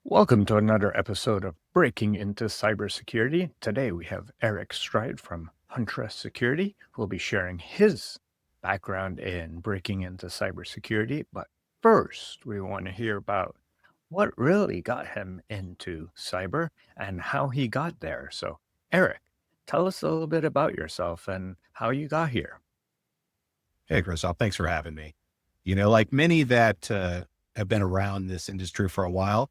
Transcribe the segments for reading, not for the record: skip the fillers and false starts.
Welcome to another episode of Breaking into Cybersecurity. Today we have Eric Stride from Huntress Security, who will be sharing his background in breaking into cybersecurity. But first, we want to hear about what really got him into cyber and how he got there. So, Eric, tell us a little bit about yourself and how you got here. Hey, Christoph, thanks for having me. Like many that have been around this industry for a while,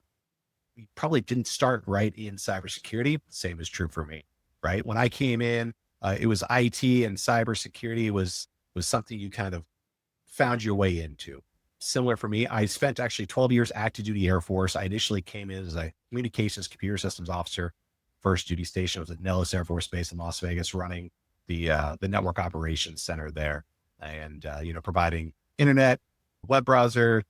we probably didn't start right in cybersecurity. Same is true for me, right? When I came in, it was IT and cybersecurity was something you kind of found your way into. Similar for me, I spent actually 12 years active duty Air Force. I initially came in as a communications computer systems officer. First duty station was at Nellis Air Force Base in Las Vegas, running the network operations center there, and providing internet, web browser,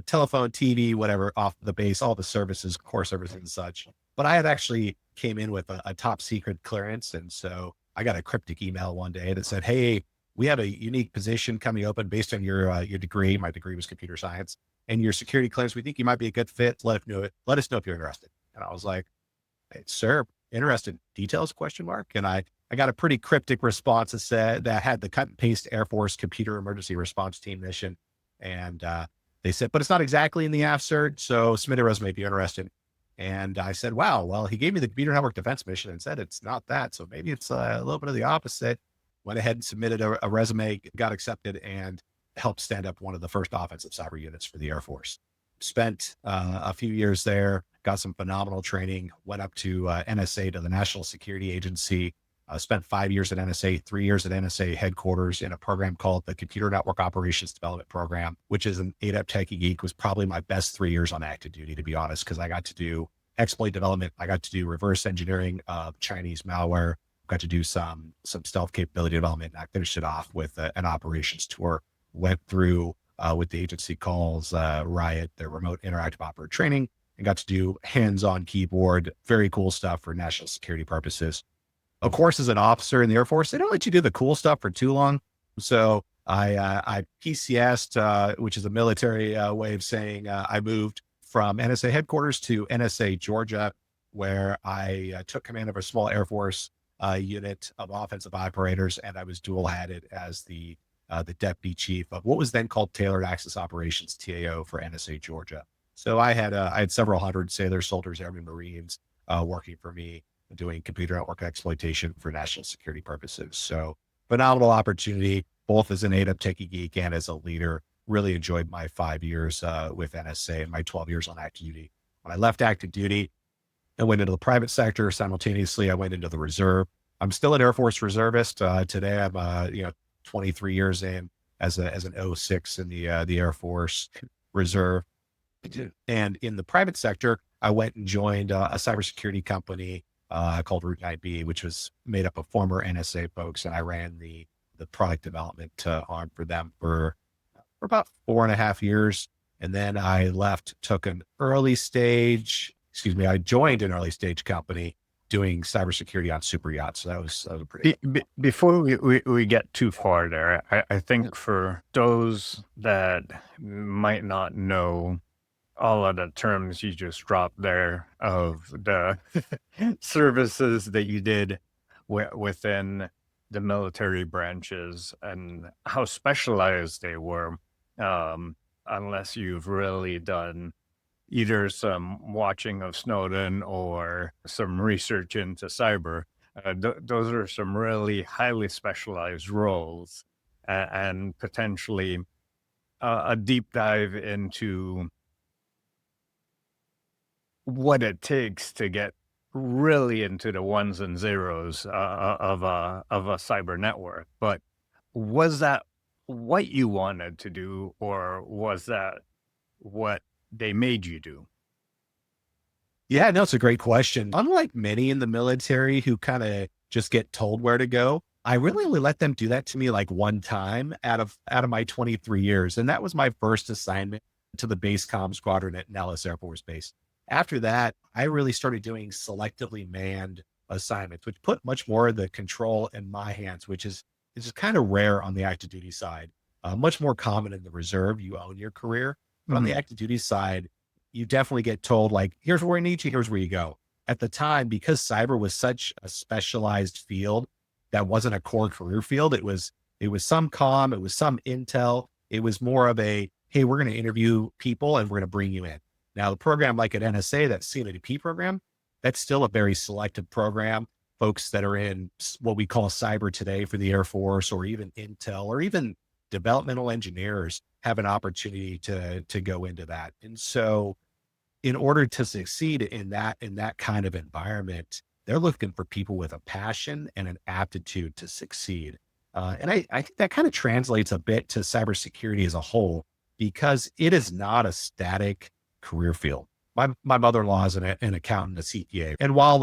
telephone, TV, whatever off the base, all the services, core services and such. But I had actually came in with a top secret clearance, and so I got a cryptic email one day that said, "Hey, we have a unique position coming open based on your degree. My degree was computer science and your security clearance. We think you might be a good fit. Let us know if you're interested." And I was like, "Hey, sir, interested? Details? Question mark." And I got a pretty cryptic response that said that had the cut and paste Air Force computer emergency response team mission. And they said, "But it's not exactly in the AF cert. So submit a resume if you're interested." And I said, "Wow, well, he gave me the computer network defense mission and said it's not that. So maybe it's a little bit of the opposite." Went ahead and submitted a resume, got accepted, and helped stand up one of the first offensive cyber units for the Air Force. Spent a few years there, got some phenomenal training, went up to NSA, to the National Security Agency, spent 5 years at NSA, 3 years at NSA headquarters in a program called the Computer Network Operations Development Program, which is an ADEP Techie Geek. Was probably my best 3 years on active duty, to be honest, because I got to do exploit development. I got to do reverse engineering of Chinese malware, got to do some stealth capability development. And I finished it off with an operations tour, went through with the agency calls Riot, their remote interactive operator training, and got to do hands-on keyboard, very cool stuff for national security purposes. Of course, as an officer in the Air Force, they don't let you do the cool stuff for too long. So I PCS'd, which is a military way of saying I moved from NSA headquarters to NSA Georgia, where I took command of a small Air Force unit of offensive operators, and I was dual-hatted as the deputy chief of what was then called Tailored Access Operations, TAO, for NSA Georgia. So I had several hundred sailors, soldiers, airmen, Marines working for me, doing computer network exploitation for national security purposes. So phenomenal opportunity, both as an ADEP Techie Geek and as a leader. Really enjoyed my 5 years with NSA and my 12 years on active duty. When I left active duty, I went into the private sector. Simultaneously, I went into the reserve. I'm still an Air Force reservist. Today, I'm 23 years in as an O6 in the Air Force Reserve. And in the private sector, I went and joined a cybersecurity company called Route 9B, which was made up of former NSA folks, and I ran the product development arm for them for about 4.5 years. And then I joined an early stage company doing cybersecurity on super yachts. So that was a pretty. Before we get too far there, I think for those that might not know all of the terms you just dropped there of the services that you did within the military branches and how specialized they were, unless you've really done either some watching of Snowden or some research into cyber. Those are some really highly specialized roles, and potentially a deep dive into what it takes to get really into the ones and zeros of a cyber network. But was that what you wanted to do, or was that what they made you do? Yeah, no, it's a great question. Unlike many in the military who kind of just get told where to go, I really only let them do that to me like one time out of my 23 years. And that was my first assignment to the base comm squadron at Nellis Air Force Base. After that, I really started doing selectively manned assignments, which put much more of the control in my hands, which is kind of rare on the active duty side. Much more common in the reserve. You own your career. But on the Mhm. active duty side, you definitely get told like, here's where we need you, here's where you go. At the time, because cyber was such a specialized field that wasn't a core career field, it was some comm, it was some intel, it was more of a, hey, we're going to interview people and we're going to bring you in. Now, the program like at NSA, that CNADP program, that's still a very selective program. Folks that are in what we call cyber today for the Air Force, or even intel, or even developmental engineers have an opportunity to go into that. And so in order to succeed in that kind of environment, they're looking for people with a passion and an aptitude to succeed. And I think that kind of translates a bit to cybersecurity as a whole, because it is not a static career field. My mother-in-law is an accountant, a CPA. And while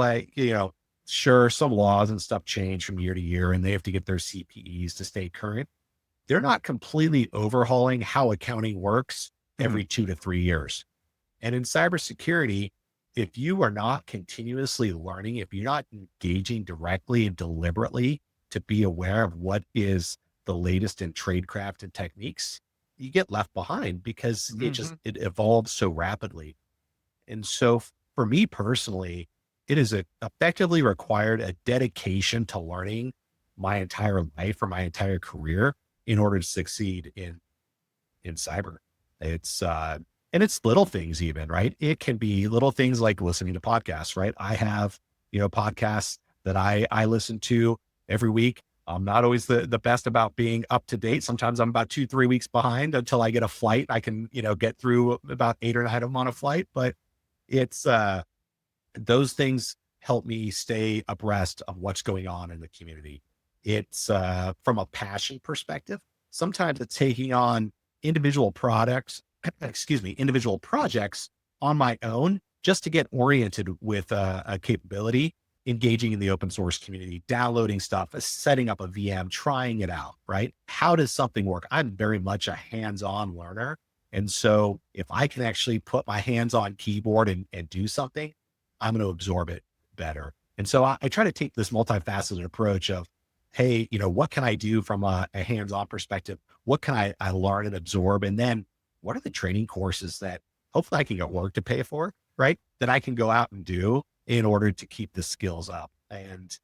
sure, some laws and stuff change from year to year and they have to get their CPEs to stay current, they're not completely overhauling how accounting works every 2 to 3 years. And in cybersecurity, if you are not continuously learning, if you're not engaging directly and deliberately to be aware of what is the latest in tradecraft and techniques, you get left behind because it evolves so rapidly. And so for me personally, it is effectively required a dedication to learning my entire life or my entire career in order to succeed in cyber. It's and it's little things even, right? It can be little things like listening to podcasts, right? I have, podcasts that I listen to every week. I'm not always the best about being up to date. Sometimes I'm about 2, 3 weeks behind until I get a flight. I can, get through about 8 or 9 of them on a flight, but it's those things help me stay abreast of what's going on in the community. It's from a passion perspective. Sometimes it's taking on individual products, individual projects on my own just to get oriented with a capability, engaging in the open source community, downloading stuff, setting up a VM, trying it out, right? How does something work? I'm very much a hands-on learner. And so if I can actually put my hands on keyboard and do something, I'm going to absorb it better. And so I try to take this multifaceted approach of, hey, what can I do from a hands-on perspective? What can I learn and absorb? And then what are the training courses that hopefully I can get work to pay for, right? That I can go out and do in order to keep the skills up. And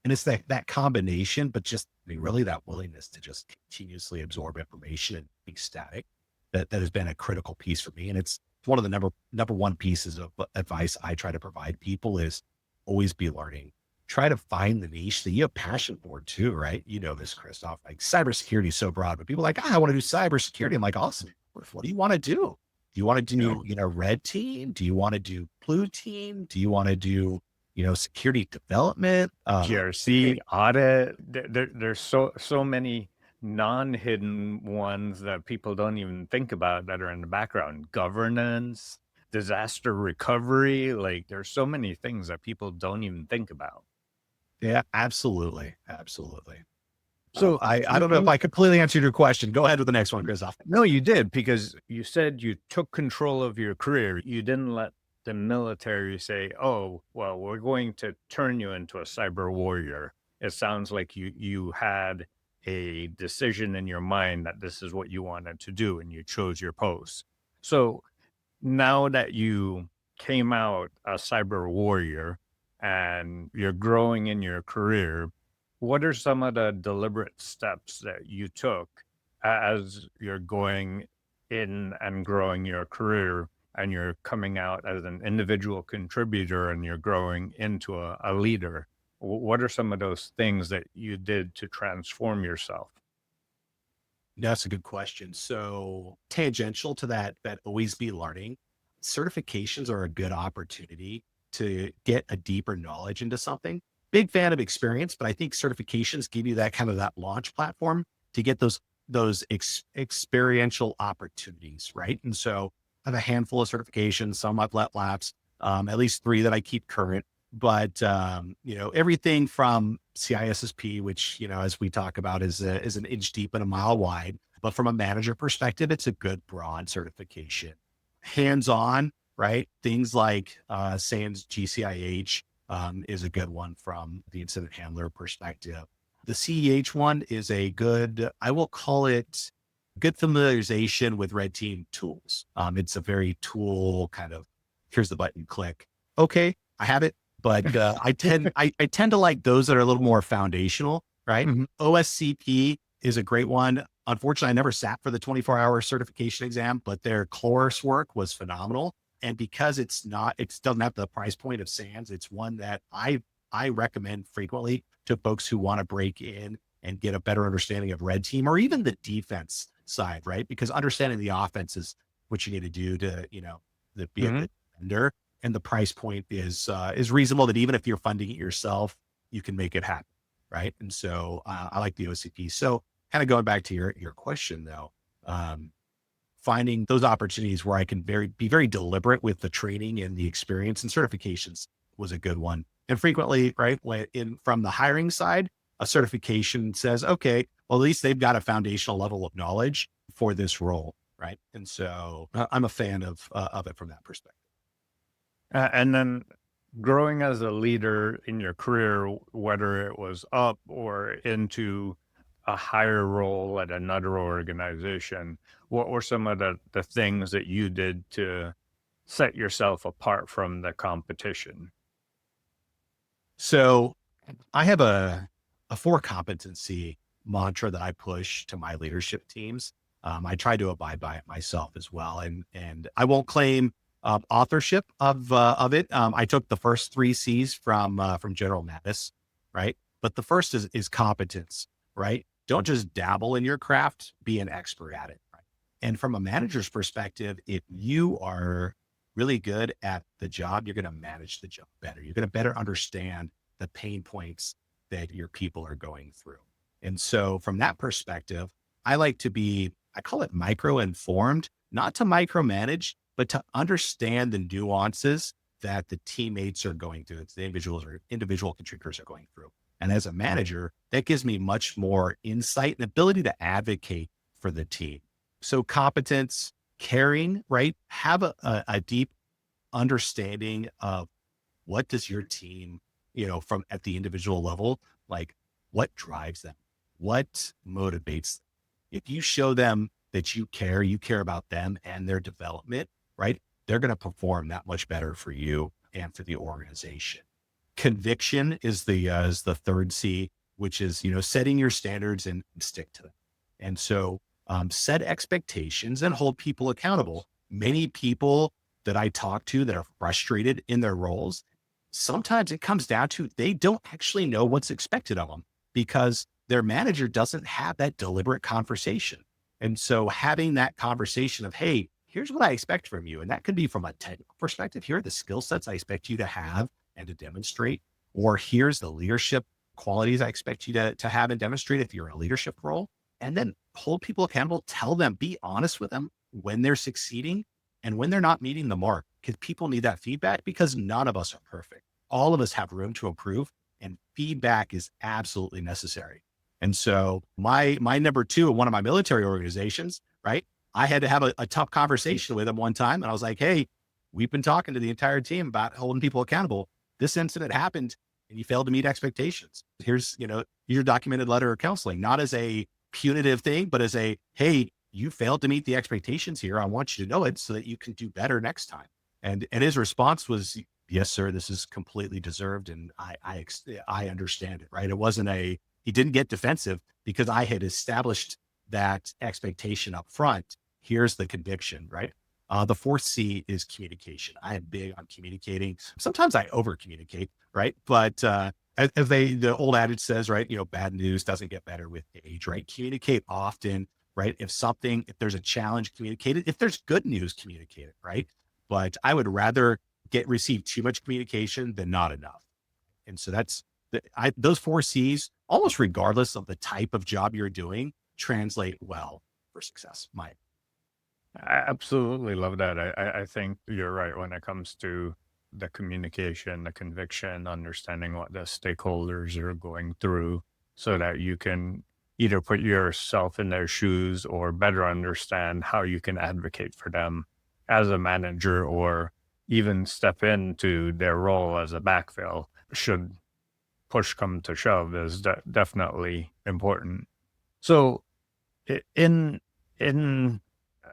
it's that combination, but just really that willingness to just continuously absorb information and be static that has been a critical piece for me. And it's one of the number one pieces of advice I try to provide people is always be learning. Try to find the niche that you have passion for too, right? You know this, Christoph, like cybersecurity is so broad, but people are like, I want to do cybersecurity. I'm like, awesome. What do you want to do? Do you want to do, red team? Do you want to do blue team? Do you want to do, security development? GRC, audit. There's so many non-hidden ones that people don't even think about that are in the background. Governance, disaster recovery. Like there's so many things that people don't even think about. Yeah, absolutely. Absolutely. So I don't know if I completely answered your question. Go ahead with the next one, Christoph. No, you did, because you said you took control of your career. You didn't let the military say, oh, well, we're going to turn you into a cyber warrior. It sounds like you had a decision in your mind that this is what you wanted to do and you chose your post. So now that you came out a cyber warrior and you're growing in your career, what are some of the deliberate steps that you took as you're going in and growing your career and you're coming out as an individual contributor and you're growing into a leader? What are some of those things that you did to transform yourself? That's a good question. So tangential to that always be learning. Certifications are a good opportunity to get a deeper knowledge into something. Big fan of experience, but I think certifications give you that kind of that launch platform to get those experiential opportunities, right? And so I have a handful of certifications. Some I've let lapse, at least 3 that I keep current. But everything from CISSP, which as we talk about, is an inch deep and a mile wide. But from a manager perspective, it's a good broad certification. Hands-on, right? Things like SANS GCIH is a good one from the incident handler perspective. The CEH one is a good, I will call it good familiarization with red team tools. It's a very tool kind of, here's the button, click. Okay, I have it. But I tend to like those that are a little more foundational, right? Mhm. OSCP is a great one. Unfortunately, I never sat for the 24-hour certification exam, but their coursework was phenomenal. And because it doesn't have the price point of SANS, it's one that I recommend frequently to folks who want to break in and get a better understanding of red team or even the defense side, right? Because understanding the offense is what you need to do to, be a Mhm. good defender. And the price point is reasonable that even if you're funding it yourself, you can make it happen, right? And so I like the OCP. So kind of going back to your question though, um, finding those opportunities where I can be very deliberate with the training and the experience and certifications was a good one. And frequently, right, from the hiring side, a certification says, okay, well, at least they've got a foundational level of knowledge for this role, right? And so I'm a fan of it from that perspective. And then growing as a leader in your career, whether it was up or into a higher role at another organization, what were some of the things that you did to set yourself apart from the competition? So I have a four competency mantra that I push to my leadership teams. I try to abide by it myself as well, and I won't claim authorship of it. I took the first three C's from General Mattis, right? But the first is competence, right? Don't just dabble in your craft; be an expert at it. Right? And from a manager's perspective, if you are really good at the job, you're going to manage the job better. You're going to better understand the pain points that your people are going through. And so from that perspective, I like to be, I call it micro informed, not to micromanage, but to understand the nuances that the teammates are going through, that the individuals or individual contributors are going through. And as a manager, that gives me much more insight and ability to advocate for the team. So competence, caring, right? Have a deep understanding of what does your team, from at the individual level, like what drives them, what motivates them. If you show them that you care about them and their development, right? They're going to perform that much better for you and for the organization. Conviction is the third C, which is, setting your standards and stick to them. And so set expectations and hold people accountable. Many people that I talk to that are frustrated in their roles, sometimes it comes down to they don't actually know what's expected of them because their manager doesn't have that deliberate conversation. And so having that conversation of, hey, here's what I expect from you. And that could be from a technical perspective. Here are the skill sets I expect you to have and to demonstrate, or here's the leadership qualities I expect you to have and demonstrate if you're in a leadership role. And then hold people accountable, tell them, be honest with them when they're succeeding and when they're not meeting the mark, because people need that feedback because none of us are perfect. All of us have room to improve and feedback is absolutely necessary. And so my number two in one of my military organizations, right? I had to have a tough conversation with him one time. And I was like, hey, we've been talking to the entire team about holding people accountable. This incident happened and you failed to meet expectations. Here's your documented letter of counseling, not as a punitive thing, but as a, hey, you failed to meet the expectations here. I want you to know it so that you can do better next time. And his response was, yes, sir, this is completely deserved. And I understand it, right? It wasn't he didn't get defensive because I had established that expectation up front. Here's the conviction, right? The fourth C is communication. I am big on communicating. Sometimes I over communicate, right? But as the old adage says, right? Bad news doesn't get better with age, right? Communicate often, right? If there's a challenge, communicate it. If there's good news, communicate it, right? But I would rather receive too much communication than not enough. And so those four C's, almost regardless of the type of job you're doing, translate well for success. I absolutely love that. I think you're right when it comes to the communication, the conviction, understanding what the stakeholders are going through so that you can either put yourself in their shoes or better understand how you can advocate for them as a manager or even step into their role as a backfill should push come to shove is definitely important. So in In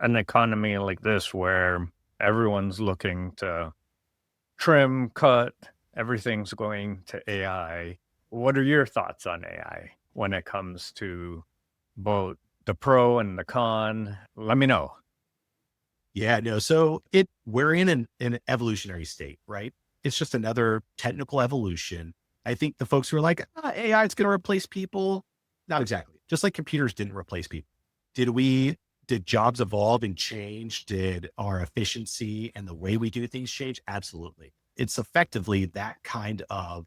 an economy like this where everyone's looking to trim, cut, everything's going to AI, what are your thoughts on AI when it comes to both the pro and the con? Let me know. Yeah, no. So we're in an evolutionary state, right? It's just another technical evolution. I think the folks who are like, AI is going to replace people, not exactly. Just like computers didn't replace people. Did jobs evolve and change? Did our efficiency and the way we do things change? Absolutely. It's effectively that kind of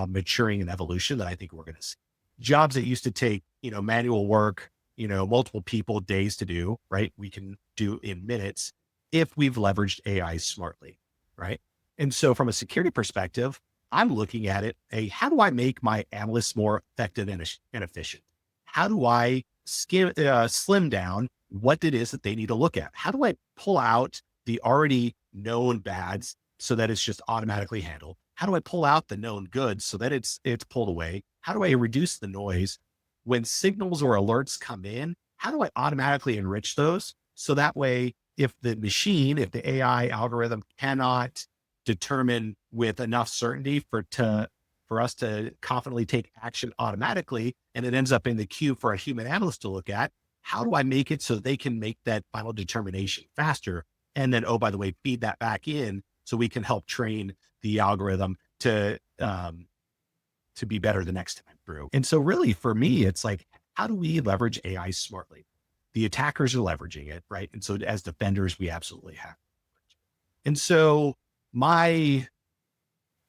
maturing and evolution that I think we're going to see. Jobs that used to take, manual work, multiple people days to do, right? We can do in minutes if we've leveraged AI smartly, right? And so from a security perspective, I'm looking at it, how do I make my analysts more effective and efficient? How do I slim down what it is that they need to look at? How do I pull out the already known bads so that it's just automatically handled? How do I pull out the known goods so that it's pulled away? How do I reduce the noise? When signals or alerts come in, how do I automatically enrich those? So that way, if the AI algorithm cannot determine with enough certainty for us to confidently take action automatically, and it ends up in the queue for a human analyst to look at, how do I make it so they can make that final determination faster? And then, oh, by the way, feed that back in so we can help train the algorithm to be better the next time through. And so really for me, it's like, how do we leverage AI smartly? The attackers are leveraging it, right? And so as defenders, we absolutely have. And so my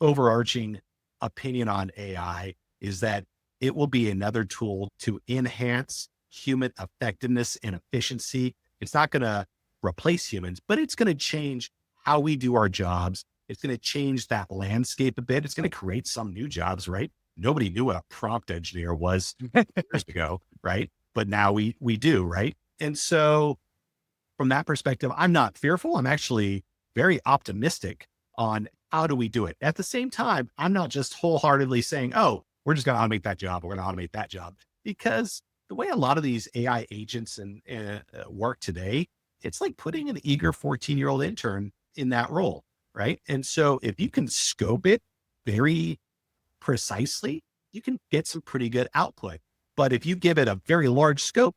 overarching opinion on AI is that it will be another tool to enhance human effectiveness and efficiency. It's not going to replace humans, but it's going to change how we do our jobs. It's going to change that landscape a bit. It's going to create some new jobs, right? Nobody knew what a prompt engineer was years ago, right? But now we do, right? And so from that perspective, I'm not fearful. I'm actually very optimistic on how do we do it. At the same time, I'm not just wholeheartedly saying, oh, we're just going to automate that job. We're going to automate that job, because the way a lot of these AI agents and work today, it's like putting an eager 14-year-old intern in that role, right? And so if you can scope it very precisely, you can get some pretty good output. But if you give it a very large scope,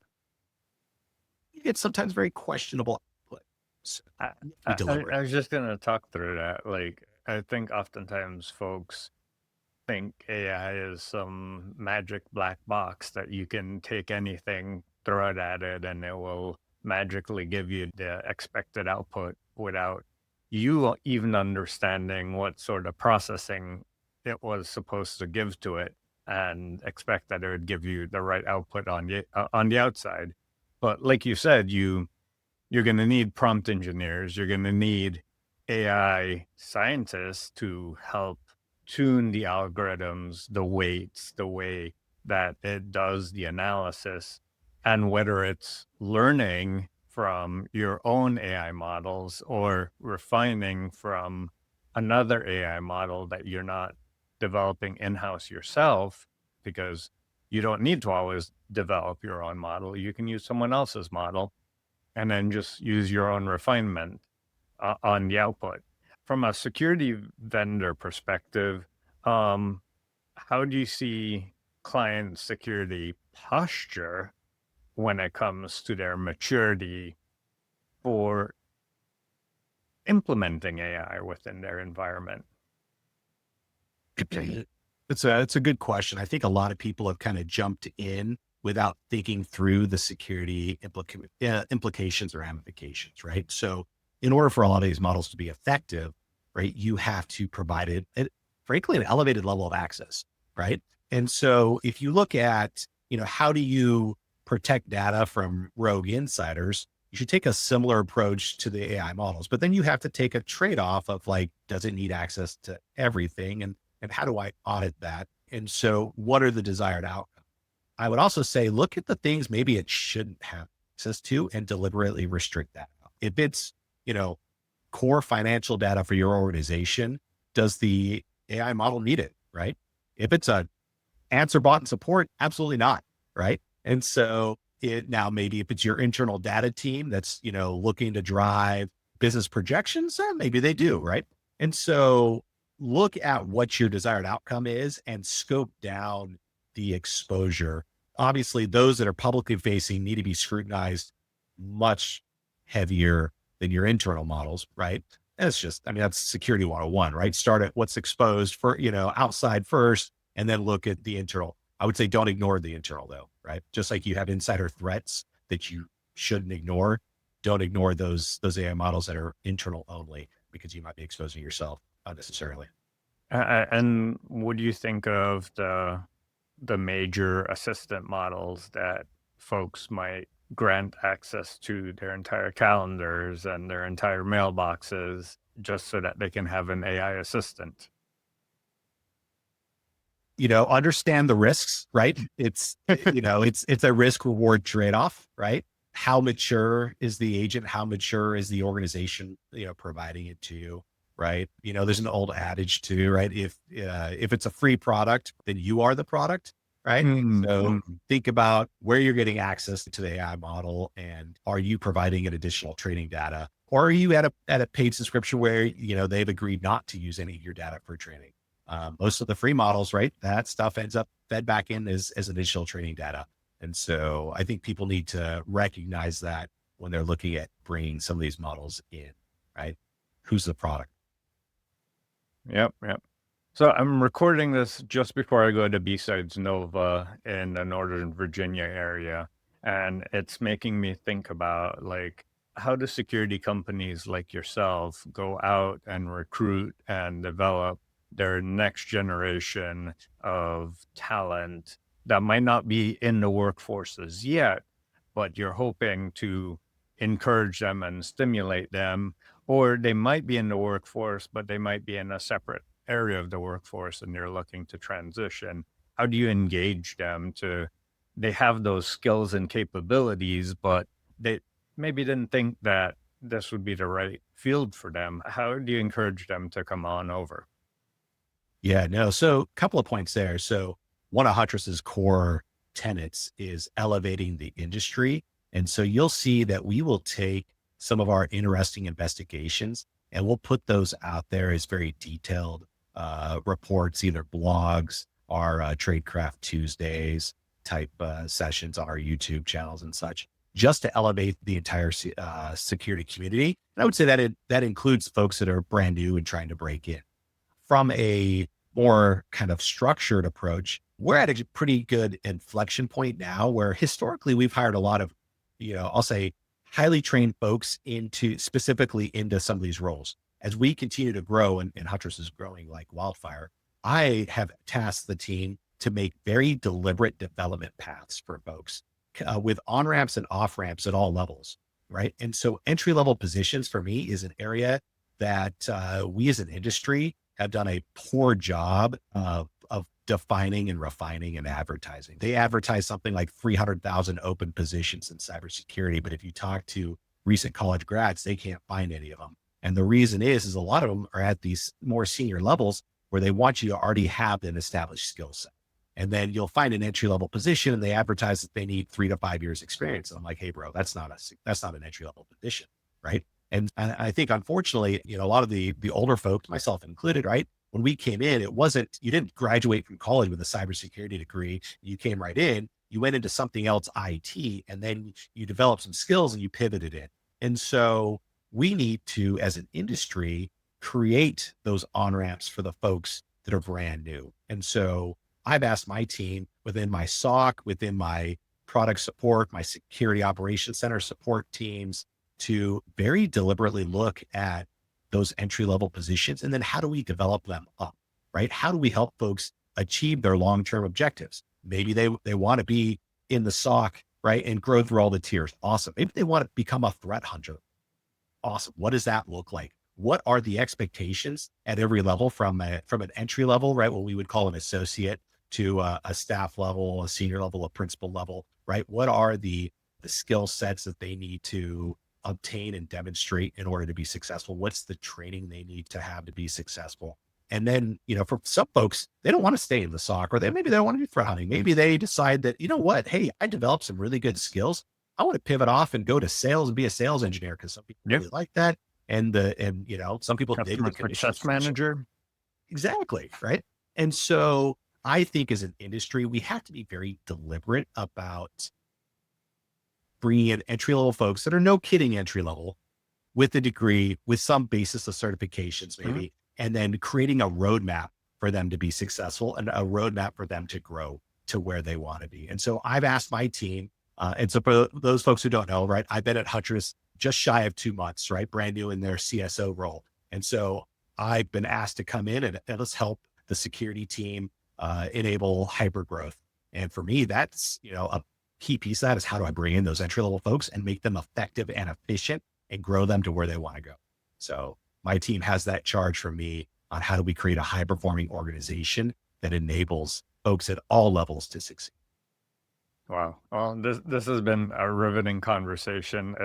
you get sometimes very questionable output. So I, be I deliberate. was just going to talk through that. Like, I think oftentimes folks think AI is some magic black box that you can take anything, throw it at it, and it will magically give you the expected output without you even understanding what sort of processing it was supposed to give to it, and expect that it would give you the right output on the outside. But like you said, you're going to need prompt engineers. You're going to need AI scientists to help tune the algorithms, the weights, the way that it does the analysis, and whether it's learning from your own AI models or refining from another AI model that you're not developing in house yourself, because you don't need to always develop your own model. You can use someone else's model and then just use your own refinement on the output. From a security vendor perspective, um, how do you see client security posture when it comes to their maturity for implementing AI within their environment? It's a good question. I think a lot of people have kind of jumped in without thinking through the security implications or ramifications, right? So in order for a lot of these models to be effective, right, you have to provide frankly, an elevated level of access, right? And so if you look at, how do you protect data from rogue insiders, you should take a similar approach to the AI models, but then you have to take a trade-off of like, does it need access to everything? And how do I audit that? And so what are the desired outcomes? I would also say, look at the things maybe it shouldn't have access to and deliberately restrict that. If it's, core financial data for your organization, does the AI model need it? Right. If it's a answer bot and support, absolutely not. Right. And so Now, maybe if it's your internal data team that's, looking to drive business projections, maybe they do, right? And so look at what your desired outcome is and scope down the exposure. Obviously, those that are publicly facing need to be scrutinized much heavier than your internal models, right? That's just, I mean, that's security 101, right? Start at what's exposed for, outside first, and then look at the internal. I would say don't ignore the internal though, right? Just like you have insider threats that you shouldn't ignore, don't ignore those AI models that are internal only, because you might be exposing yourself unnecessarily. And what do you think of the major assistant models that folks might grant access to their entire calendars and their entire mailboxes just so that they can have an AI assistant? Understand the risks, right? It's a risk reward trade-off, right? How mature is the agent? How mature is the organization, providing it to you, right? There's an old adage too, right? If it's a free product, then you are the product, right? Mm, So mm. think about where you're getting access to the AI model, and are you providing it additional training data, or are you at a paid subscription where they've agreed not to use any of your data for training? Most of the free models, right? That stuff ends up fed back in as additional training data. And so I think people need to recognize that when they're looking at bringing some of these models in, right? Who's the product? Yep, yep. So I'm recording this just before I go to B-Sides Nova in the Northern Virginia area, and it's making me think about like how do security companies like yourself go out and recruit and develop their next generation of talent that might not be in the workforces yet, but you're hoping to encourage them and stimulate them, or they might be in the workforce, but they might be in a separate area of the workforce and they're looking to transition. How do you engage them to, they have those skills and capabilities, but they maybe didn't think that this would be the right field for them. How do you encourage them to come on over? Yeah, no. So a couple of points there. So one of Huntress's core tenets is elevating the industry. And so you'll see that we will take some of our interesting investigations and we'll put those out there as very detailed reports, either blogs or Tradecraft Tuesdays type sessions on our YouTube channels and such, just to elevate the entire security community. And I would say that that includes folks that are brand new and trying to break in. From a more kind of structured approach, we're at a pretty good inflection point now where historically we've hired a lot of, I'll say highly trained folks specifically into some of these roles. As we continue to grow and Huntress is growing like wildfire, I have tasked the team to make very deliberate development paths for folks with on ramps and off ramps at all levels. Right. And so entry level positions for me is an area that we as an industry have done a poor job of defining and refining and advertising. They advertise something like 300,000 open positions in cybersecurity, but if you talk to recent college grads, they can't find any of them. And the reason is a lot of them are at these more senior levels where they want you to already have an established skill set. And then you'll find an entry level position and they advertise that they need 3 to 5 years experience. And I'm like, hey, bro, that's not an entry level position, right? And I think, unfortunately, a lot of the older folks, myself included, right? When we came in, you didn't graduate from college with a cybersecurity degree. You came right in, you went into something else, IT, and then you developed some skills and you pivoted in. And so we need to, as an industry, create those on ramps for the folks that are brand new. And so I've asked my team within my SOC, within my product support, my security operations center support teams, to very deliberately look at those entry level positions. And then how do we develop them up, right? How do we help folks achieve their long-term objectives? Maybe they want to be in the SOC, right? And grow through all the tiers. Awesome. Maybe they want to become a threat hunter. Awesome. What does that look like? What are the expectations at every level from an entry level, right? What we would call an associate to a staff level, a senior level, a principal level, right? What are the skill sets that they need to obtain and demonstrate in order to be successful? What's the training they need to have to be successful? And then, for some folks, they don't want to stay in the SOC, or maybe they don't want to do threat hunting. Maybe they decide that, you know what, hey, I developed some really good skills. I want to pivot off and go to sales and be a sales engineer because some people Yep. really like that. And some people dig Customer the commission success structure. manager. Exactly. Right. And so I think as an industry, we have to be very deliberate about bringing in entry level folks that are no kidding entry level with a degree, with some basis of certifications, Mhm. maybe, and then creating a roadmap for them to be successful and a roadmap for them to grow to where they want to be. And so I've asked my team, and so for those folks who don't know, right, I've been at Huntress just shy of 2 months, right, brand new in their CSO role. And so I've been asked to come in and let's help the security team enable hyper growth. And for me, that's, a key piece of that is how do I bring in those entry level folks and make them effective and efficient and grow them to where they want to go. So my team has that charge from me on how do we create a high performing organization that enables folks at all levels to succeed. Wow. Well, this has been a riveting conversation.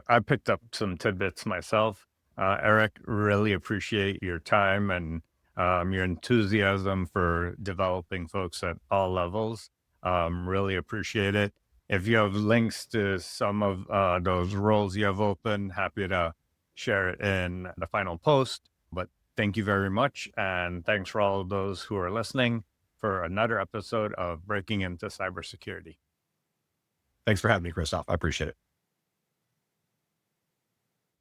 I picked up some tidbits myself. Eric, really appreciate your time and your enthusiasm for developing folks at all levels. Really appreciate it. If you have links to some of those roles you have open, happy to share it in the final post. But thank you very much. And thanks for all of those who are listening for another episode of Breaking into Cybersecurity. Thanks for having me, Christoph. I appreciate it.